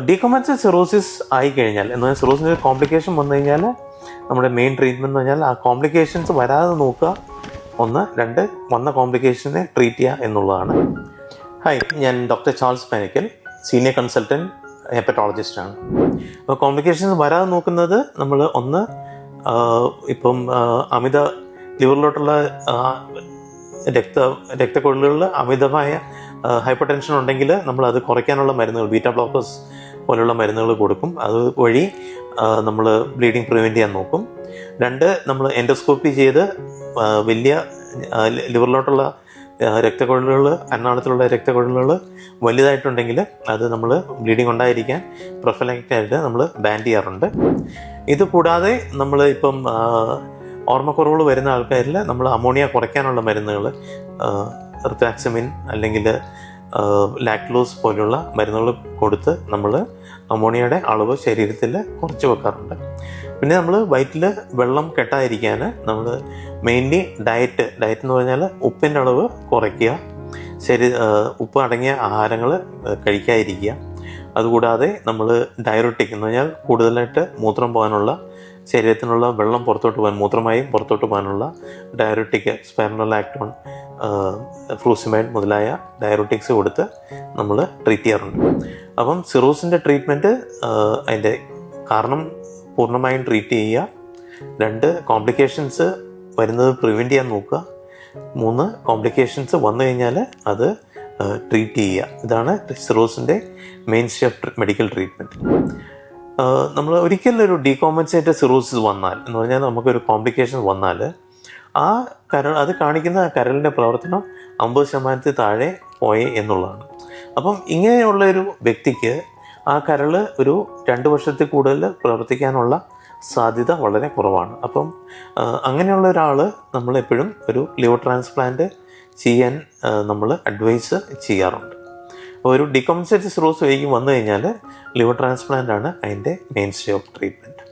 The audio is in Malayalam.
ഡീകമ്പൻസേറ്റ് സിറോസിസ് ആയിക്കഴിഞ്ഞാൽ എന്നാൽ സിറോസിൻ്റെ കോംപ്ലിക്കേഷൻ വന്നു കഴിഞ്ഞാൽ നമ്മുടെ മെയിൻ ട്രീറ്റ്മെൻറ്റ് എന്ന് പറഞ്ഞാൽ ആ കോംപ്ലിക്കേഷൻസ് വരാതെ നോക്കുക, 1, 2 വന്ന കോംപ്ലിക്കേഷനെ ട്രീറ്റ് ചെയ്യുക എന്നുള്ളതാണ്. ഹായ്, ഞാൻ ഡോക്ടർ ചാൾസ് പാനിക്കൽ, സീനിയർ കൺസൾട്ടൻറ്റ് ഹെപ്പറ്റോളജിസ്റ്റാണ്. അപ്പോൾ കോംപ്ലിക്കേഷൻസ് വരാതെ നോക്കുന്നത് നമ്മൾ ഇപ്പം അമിത ലിവറിലോട്ടുള്ള രക്തക്കൊഴലുകളിൽ അമിതമായ ഹൈപ്പർ ടെൻഷൻ ഉണ്ടെങ്കിൽ നമ്മൾ അത് കുറയ്ക്കാനുള്ള മരുന്നുകൾ, ബീറ്റാ ബ്ലോക്കേഴ്സ് പോലുള്ള മരുന്നുകൾ കൊടുക്കും. അത് വഴി നമ്മൾ ബ്ലീഡിങ് പ്രിവെൻറ്റ് ചെയ്യാൻ നോക്കും. 2, നമ്മൾ എൻഡോസ്കോപ്പി ചെയ്ത് വലിയ ലിവറിലോട്ടുള്ള രക്തക്കൊഴലുകൾ, അന്നാളത്തിലുള്ള രക്തക്കൊഴലുകൾ വലുതായിട്ടുണ്ടെങ്കിൽ അത് നമ്മൾ ബ്ലീഡിങ് ഉണ്ടായിരിക്കാൻ പ്രൊഫൈലാക്റ്റിക്കായിട്ട് നമ്മൾ ബാൻഡ് ചെയ്യാറുണ്ട്. ഇത് കൂടാതെ നമ്മൾ ഇപ്പം ഓർമ്മക്കുറവുകൾ വരുന്ന ആൾക്കാരിൽ നമ്മൾ അമോണിയ കുറയ്ക്കാനുള്ള മരുന്നുകൾ, റിഫാക്സിമിൻ അല്ലെങ്കിൽ ലാക്ടോസ് പോലുള്ള മരുന്നുകൾ കൊടുത്ത് നമ്മൾ അമോണിയയുടെ അളവ് ശരീരത്തിൽ കുറച്ച് വെക്കാറുണ്ട്. പിന്നെ നമ്മൾ വയറ്റിൽ വെള്ളം കെട്ടാതിരിക്കാൻ നമ്മൾ മെയിൻലി ഡയറ്റ് എന്ന് പറഞ്ഞാൽ ഉപ്പിൻ്റെ അളവ് കുറയ്ക്കുക, ഉപ്പ് അടങ്ങിയ ആഹാരങ്ങൾ കഴിക്കാതിരിക്കുക. അതുകൂടാതെ നമ്മൾ ഡയറോട്ടിക് എന്ന് പറഞ്ഞാൽ കൂടുതലായിട്ട് മൂത്രം പോകാനുള്ള, ശരീരത്തിനുള്ള വെള്ളം പുറത്തോട്ട് പോകാൻ, മൂത്രമായും പുറത്തോട്ട് പോകാനുള്ള ഡയറോട്ടിക്, സ്പൈറനോലാക്ടോൺ, ഫ്രൂസിമൈഡ് മുതലായ ഡയറോട്ടിക്സ് കൊടുത്ത് നമ്മൾ ട്രീറ്റ് ചെയ്യാറുണ്ട്. അപ്പം സിറോസിൻ്റെ ട്രീറ്റ്മെൻറ്റ് അതിൻ്റെ കാരണം പൂർണ്ണമായും ട്രീറ്റ് ചെയ്യുക. 2, കോംപ്ലിക്കേഷൻസ് വരുന്നത് പ്രിവെൻറ്റ് ചെയ്യാൻ നോക്കുക. 3, കോംപ്ലിക്കേഷൻസ് വന്നു കഴിഞ്ഞാൽ അത് ട്രീറ്റ് ചെയ്യുക. ഇതാണ് സിറോസിൻ്റെ മെയിൻ സ്റ്റെപ്പ് മെഡിക്കൽ ട്രീറ്റ്മെൻറ്റ്. നമ്മൾ ഒരിക്കലും ഒരു ഡീകോമ്പൻസേറ്റഡ് സിറോസിസ് വന്നാൽ എന്ന് പറഞ്ഞാൽ നമുക്കൊരു കോംപ്ലിക്കേഷൻ വന്നാൽ അത് കാണിക്കുന്ന കരളിൻ്റെ പ്രവർത്തനം 50% താഴെ പോയേ എന്നുള്ളതാണ്. അപ്പം ഇങ്ങനെയുള്ളൊരു വ്യക്തിക്ക് ആ കരൾ ഒരു 2 വർഷത്തിൽ കൂടുതൽ പ്രവർത്തിക്കാനുള്ള സാധ്യത വളരെ കുറവാണ്. അപ്പം അങ്ങനെയുള്ള ഒരാൾ നമ്മളെപ്പോഴും ഒരു ലിവർ ട്രാൻസ്പ്ലാന്റ് ചെയ്യാൻ നമ്മൾ അഡ്വൈസ് ചെയ്യാറുണ്ട്. ഒരു ഡീകോമ്പൻസേറ്റഡ് സിറോസിസ് വന്നു കഴിഞ്ഞാൽ ലിവർ ട്രാൻസ്പ്ലാന്റ് ആണ് അതിൻ്റെ മെയിൻ സ്റ്റേ ഓഫ് ട്രീറ്റ്മെൻറ്റ്.